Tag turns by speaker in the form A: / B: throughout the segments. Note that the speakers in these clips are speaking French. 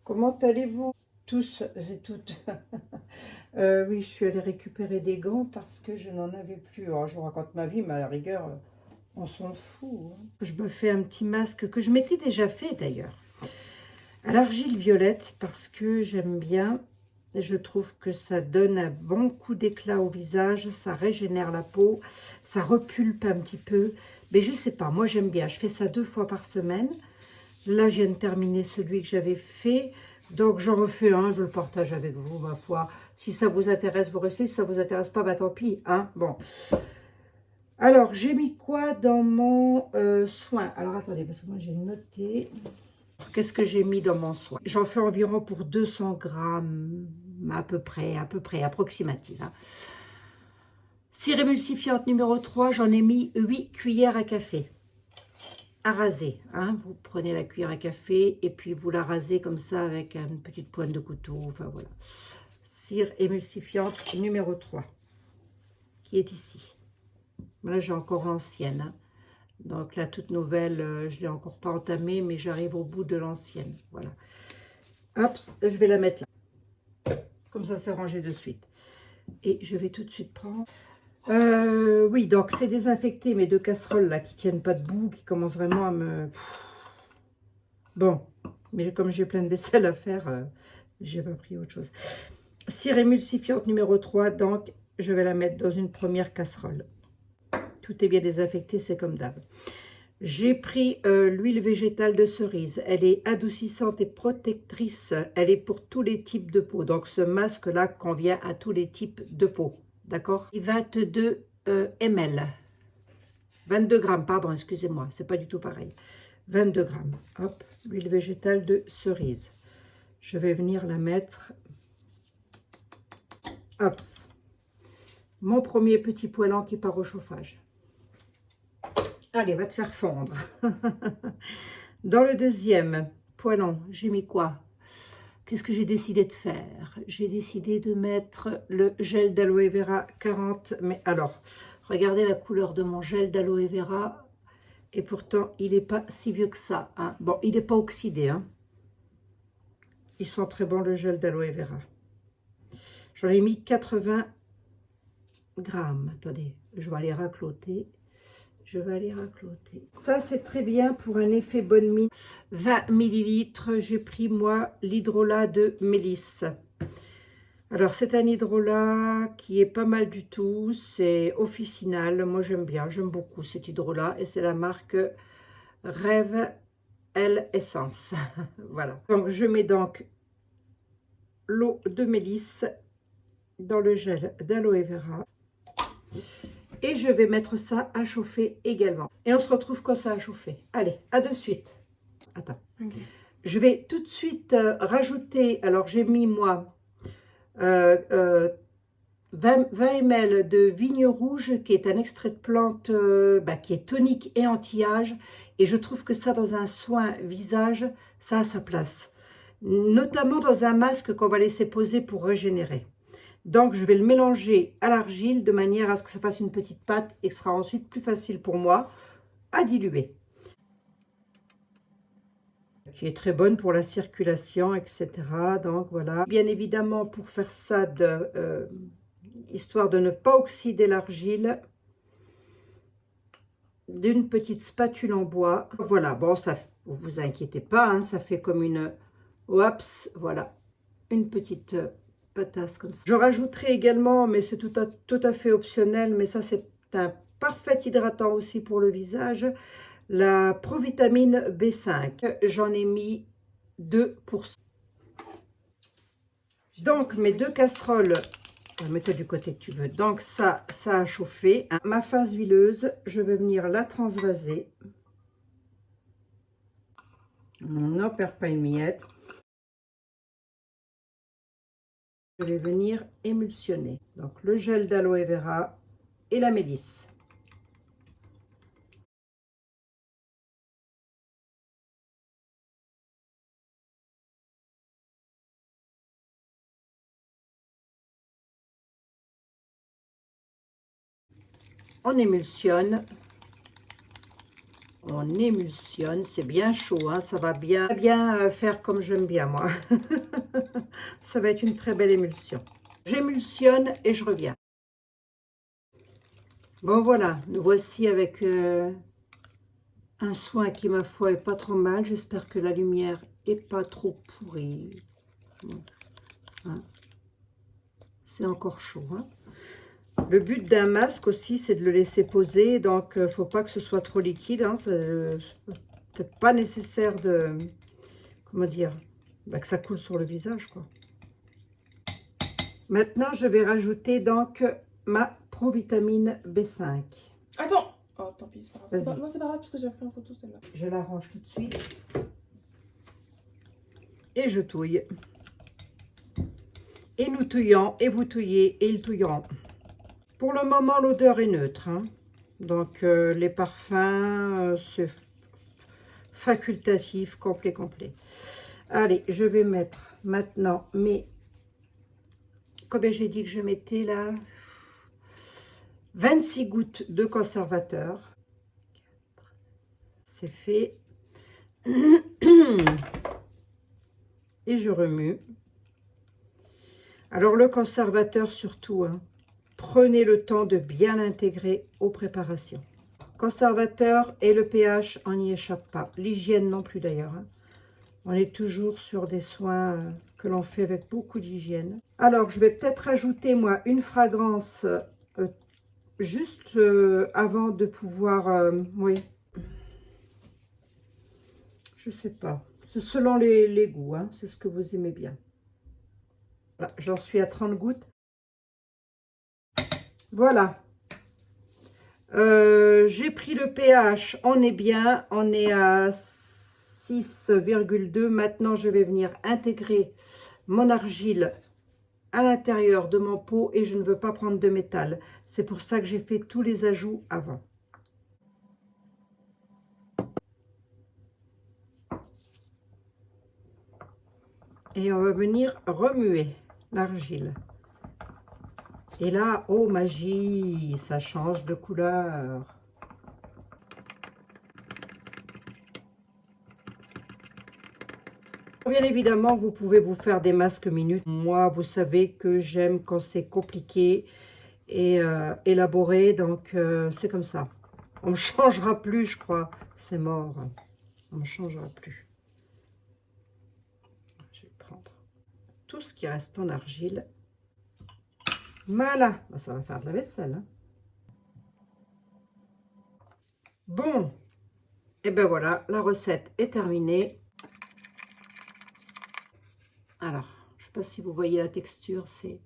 A: Comment allez-vous tous et toutes? Oui, je suis allée récupérer des gants parce que je n'en avais plus. Alors, je vous raconte ma vie, mais à la rigueur, on s'en fout, hein. Je me fais un petit masque que je m'étais déjà fait d'ailleurs, à l'argile violette parce que j'aime bien. Et je trouve que ça donne un bon coup d'éclat au visage, ça régénère la peau, ça repulpe un petit peu. Mais je sais pas, moi j'aime bien. Je fais ça 2 fois par semaine. Là, je viens de terminer celui que j'avais fait. Donc, j'en refais un, je le partage avec vous, ma foi. Si ça vous intéresse, vous restez. Si ça vous intéresse pas, bah tant pis, hein. Bon. Alors, j'ai mis quoi dans mon soin? Alors, attendez, parce que moi, j'ai noté. Qu'est-ce que j'ai mis dans mon soin? J'en fais environ pour 200 grammes, à peu près, approximative, hein. Cire émulsifiante numéro 3, j'en ai mis 8 cuillères à café. À raser, hein. Vous prenez la cuillère à café et puis vous la rasez comme ça avec une petite pointe de couteau, enfin voilà. Cire émulsifiante numéro 3 qui est ici. Là j'ai encore l'ancienne, hein. Donc la toute nouvelle, je ne l'ai encore pas entamée, mais j'arrive au bout de l'ancienne, voilà. Hop, je vais la mettre là, comme ça c'est rangé de suite. Et je vais tout de suite prendre... oui, donc c'est désinfecté mes 2 casseroles là qui tiennent pas debout, qui commencent vraiment à me... Bon, mais comme j'ai plein de vaisselle à faire, j'ai pas pris autre chose. Cire émulsifiante numéro 3, donc je vais la mettre dans une première casserole. Tout est bien désinfecté, c'est comme d'hab. J'ai pris l'huile végétale de cerise. Elle est adoucissante et protectrice. Elle est pour tous les types de peau. Donc ce masque-là convient à tous les types de peau. D'accord? 22 ml. 22 grammes, pardon, excusez-moi. C'est pas du tout pareil. 22 grammes. Hop, l'huile végétale de cerise. Je vais venir la mettre. Hop. Mon premier petit poêlant qui part au chauffage. Allez, va te faire fondre. Dans le deuxième poêlon, j'ai mis quoi? Qu'est-ce que j'ai décidé de faire? J'ai décidé de mettre le gel d'aloe vera 40. Mais alors, regardez la couleur de mon gel d'aloe vera. Et pourtant, il n'est pas si vieux que ça, hein. Bon, il n'est pas oxydé, hein. Ils sont très bons, le gel d'aloe vera. J'en ai mis 80 grammes. Attendez, je vais aller racloter. Je vais aller racloter. Ça, c'est très bien pour un effet bonne mine. 20 millilitres. J'ai pris, moi, l'hydrolat de mélisse. Alors, c'est un hydrolat qui est pas mal du tout. C'est officinal. Moi, j'aime bien. J'aime beaucoup cet hydrolat. Et c'est la marque Rêve L Essence. Voilà. Donc, je mets donc l'eau de mélisse dans le gel d'aloe vera. Et je vais mettre ça à chauffer également. Et on se retrouve quand ça a chauffé. Allez, à de suite. Attends. Okay. Je vais tout de suite rajouter, alors j'ai mis moi 20 ml de vigne rouge qui est un extrait de plante qui est tonique et anti-âge. Et je trouve que ça dans un soin visage, ça a sa place. Notamment dans un masque qu'on va laisser poser pour régénérer. Donc, je vais le mélanger à l'argile de manière à ce que ça fasse une petite pâte et ce sera ensuite plus facile pour moi à diluer. Qui est très bonne pour la circulation, etc. Donc, voilà. Bien évidemment, pour faire ça, histoire de ne pas oxyder l'argile, d'une petite spatule en bois. Voilà, bon, ça, vous vous inquiétez pas, hein, ça fait comme une... Oups, voilà, une petite... patasse comme ça. Je rajouterai également, mais c'est tout à fait optionnel, mais ça c'est un parfait hydratant aussi pour le visage, la provitamine B5. J'en ai mis 2%. Donc mes 2 casseroles, mets-toi du côté que tu veux. Donc ça a chauffé. Ma phase huileuse, je vais venir la transvaser. On n'en perd pas une miette. Je vais venir émulsionner. Donc le gel d'aloe vera et la mélisse. On émulsionne. on émulsionne. C'est bien chaud, hein, ça va bien faire comme j'aime bien moi. Ça va être une très belle émulsion. J'émulsionne et je reviens. Bon voilà, nous voici avec un soin qui, ma foi, est pas trop mal. J'espère que la lumière est pas trop pourrie. Hein. C'est encore chaud. Hein. Le but d'un masque aussi, c'est de le laisser poser. Donc, il ne faut pas que ce soit trop liquide. Hein. C'est peut-être pas nécessaire de... Comment dire, bah, que ça coule sur le visage, quoi. Maintenant, je vais rajouter donc ma provitamine B5.
B: Attends. Oh, tant pis, c'est pas grave.
A: Vas-y.
B: Non, c'est pas grave parce que j'ai pris en photo celle-là.
A: Je la range tout de suite. Et je touille. Et nous touillons, et vous touillez, et ils touilleront. Pour le moment, l'odeur est neutre. Hein. Donc, les parfums, c'est facultatif, complet. Allez, je vais mettre maintenant mes... Combien j'ai dit que je mettais là? 26 gouttes de conservateur. C'est fait. Et je remue. Alors, le conservateur surtout, hein, prenez le temps de bien l'intégrer aux préparations. Conservateur et le pH, on n'y échappe pas. L'hygiène non plus d'ailleurs. Hein. On est toujours sur des soins que l'on fait avec beaucoup d'hygiène. Alors, je vais peut-être rajouter, moi, une fragrance juste avant de pouvoir... oui. Je sais pas. C'est selon les goûts. Hein. C'est ce que vous aimez bien. Voilà, j'en suis à 30 gouttes. Voilà. J'ai pris le pH, on est bien, on est à 6,2. Maintenant, je vais venir intégrer mon argile à l'intérieur de mon pot et je ne veux pas prendre de métal. C'est pour ça que j'ai fait tous les ajouts avant. Et on va venir remuer l'argile. Et là, oh magie, ça change de couleur. Bien évidemment, vous pouvez vous faire des masques minutes. Moi, vous savez que j'aime quand c'est compliqué et élaboré, donc c'est comme ça. On ne changera plus, je crois. C'est mort. On ne changera plus. Je vais prendre tout ce qui reste en argile. Voilà, ça va faire de la vaisselle. Hein. Bon, et ben voilà, la recette est terminée. Alors, je ne sais pas si vous voyez la texture, c'est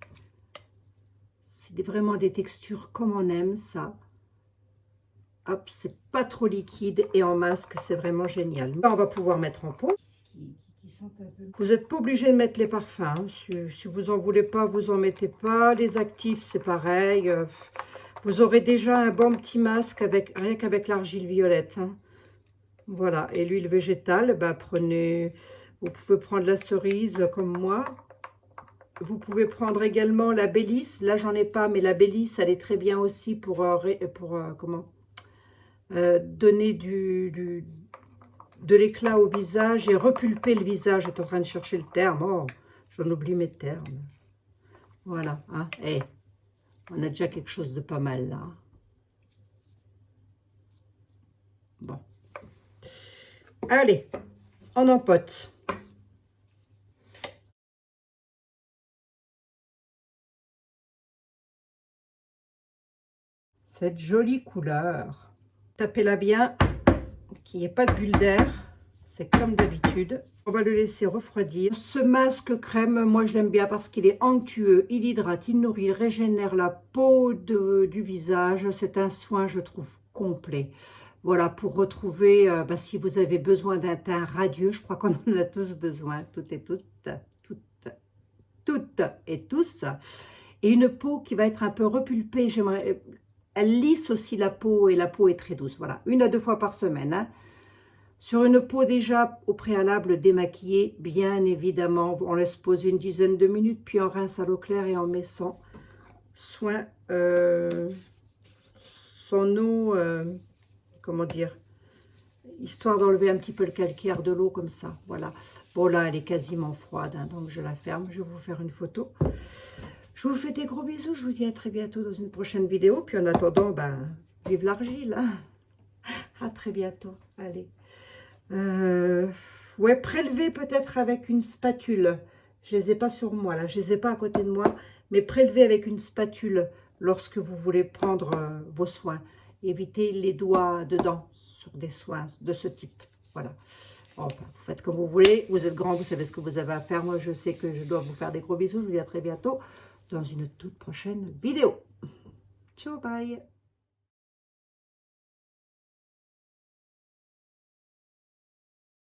A: vraiment des textures comme on aime ça. Hop, c'est pas trop liquide et en masque, c'est vraiment génial. On va pouvoir mettre en pot. Vous n'êtes pas obligé de mettre les parfums. Hein. Si vous en voulez pas, vous en mettez pas. Les actifs, c'est pareil. Vous aurez déjà un bon petit masque avec rien qu'avec l'argile violette. Hein. Voilà. Et l'huile végétale, bah, prenez. Vous pouvez prendre la cerise comme moi. Vous pouvez prendre également la Bélisse. Là, j'en ai pas, mais la Bélisse, elle est très bien aussi pour comment donner de l'éclat au visage et repulper le visage. J'étais en train de chercher le terme. Oh, j'en oublie mes termes. Voilà. Hein. Hey, on a déjà quelque chose de pas mal là. Bon. Allez, on empote. Cette jolie couleur. Tapez-la bien, qu'il n'y ait pas de bulle d'air. C'est comme d'habitude. On va le laisser refroidir. Ce masque crème, moi je l'aime bien parce qu'il est onctueux, il hydrate, il nourrit, il régénère la peau du visage. C'est un soin, je trouve, complet. Voilà, pour retrouver, si vous avez besoin d'un teint radieux, je crois qu'on en a tous besoin, toutes et tous. Et une peau qui va être un peu repulpée, elle lisse aussi la peau et la peau est très douce. Voilà, 1 à 2 fois par semaine. Hein. Sur une peau déjà au préalable démaquillée, bien évidemment, on laisse poser une dizaine de minutes, puis on rince à l'eau claire et on met son soin, son eau, comment dire, histoire d'enlever un petit peu le calcaire de l'eau comme ça. Voilà. Bon, là, elle est quasiment froide, hein, donc je la ferme. Je vais vous faire une photo. Je vous fais des gros bisous. Je vous dis à très bientôt dans une prochaine vidéo. Puis en attendant, ben, vive l'argile. Hein. À très bientôt. Allez. Ouais, prélever peut-être avec une spatule. Je les ai pas sur moi, là. Je les ai pas à côté de moi. Mais prélever avec une spatule lorsque vous voulez prendre vos soins. Évitez les doigts dedans sur des soins de ce type. Voilà. Enfin, vous faites comme vous voulez. Vous êtes grand, vous savez ce que vous avez à faire. Moi, je sais que je dois vous faire des gros bisous. Je vous dis à très bientôt dans une toute prochaine vidéo. Ciao, bye.